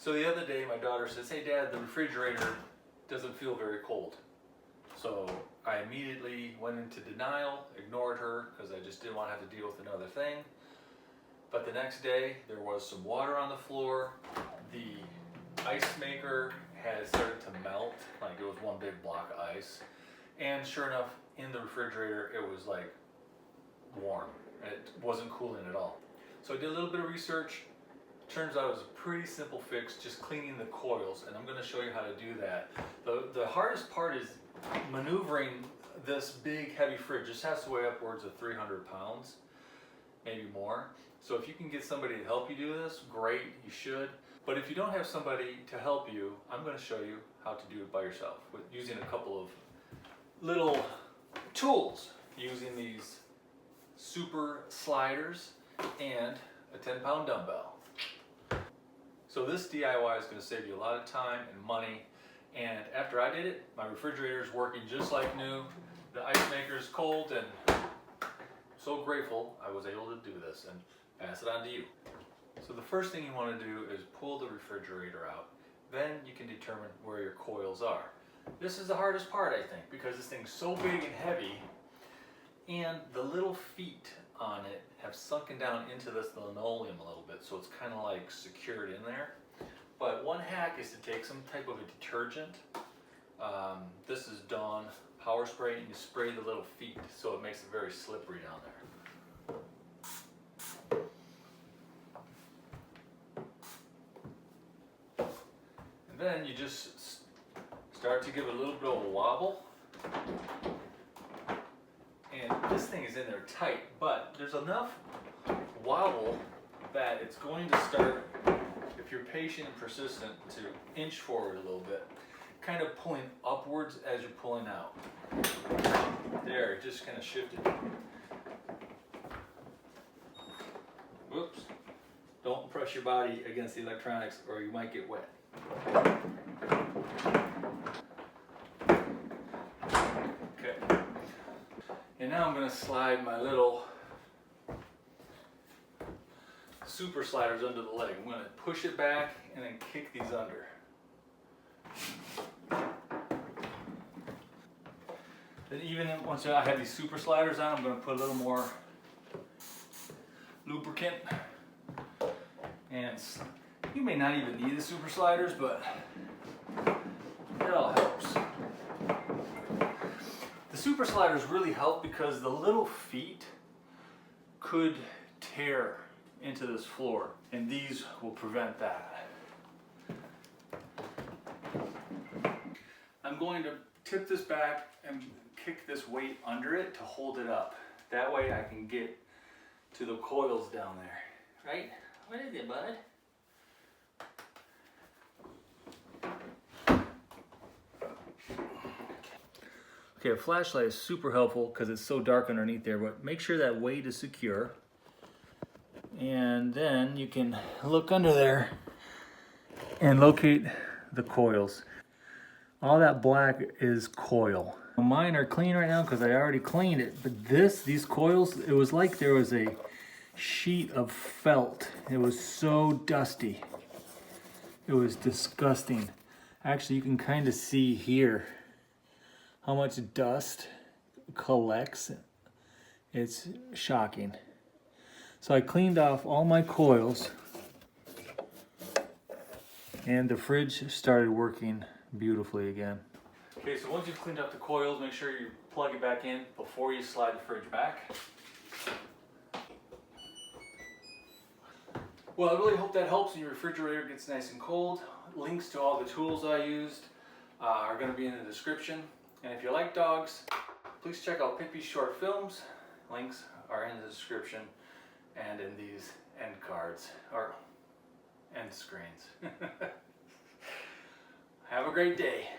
So the other day my daughter says, "Hey Dad, the refrigerator doesn't feel very cold." So I immediately went into denial, ignored her because I just didn't want to have to deal with another thing. But the next day there was some water on the floor. The ice maker had started to melt, like it was one big block of ice. And sure enough, in the refrigerator it was like warm. It wasn't cooling at all. So I did a little bit of research. Turns out it was a pretty simple fix, just cleaning the coils, and I'm going to show you how to do that. The hardest part is maneuvering this big heavy fridge. This has to weigh upwards of 300 pounds, maybe more. So if you can get somebody to help you do this, great, you should. But if you don't have somebody to help you, I'm going to show you how to do it by yourself with using a couple of little tools, using these super sliders and a 10-pound dumbbell. So this DIY is going to save you a lot of time and money, and after I did it, my refrigerator is working just like new. The ice maker is cold, and I'm so grateful I was able to do this and pass it on to you. So the first thing you want to do is pull the refrigerator out. Then you can determine where your coils are. This is the hardest part, I think, because this thing's so big and heavy, and the little feet on it have sunken down into this linoleum a little bit, so it's kind of like secured in there. But one hack is to take some type of a detergent. This is Dawn Power Spray, and you spray the little feet so it makes it very slippery down there. And then you just start to give it a little bit of a wobble. And this thing is in there tight, but there's enough wobble that it's going to start, if you're patient and persistent, to inch forward a little bit, kind of pulling upwards as you're pulling out. There, it just kind of shifted. Whoops. Don't press your body against the electronics or you might get wet. And now I'm going to slide my little super sliders under the leg. I'm going to push it back and then kick these under. Then even once I have these super sliders on, I'm going to put a little more lubricant. And you may not even need the super sliders, but it all helps. The super sliders really help because the little feet could tear into this floor, and these will prevent that. I'm going to tip this back and kick this weight under it to hold it up. That way I can get to the coils down there. Right? What is it, bud? Okay, a flashlight is super helpful because it's so dark underneath there, but make sure that weight is secure. And then you can look under there and locate the coils. All that black is coil. Mine are clean right now because I already cleaned it, but these coils, it was like there was a sheet of felt. It was so dusty. It was disgusting. Actually, you can kind of see here how much dust collects. It's shocking. So I cleaned off all my coils and the fridge started working beautifully again. Okay, so once you've cleaned up the coils, make sure you plug it back in before you slide the fridge back. Well, I really hope that helps and your refrigerator gets nice and cold. Links to all the tools I used are going to be in the description. And if you like dogs, please check out Pippi's short films. Links are in the description and in these end cards, or end screens. Have a great day.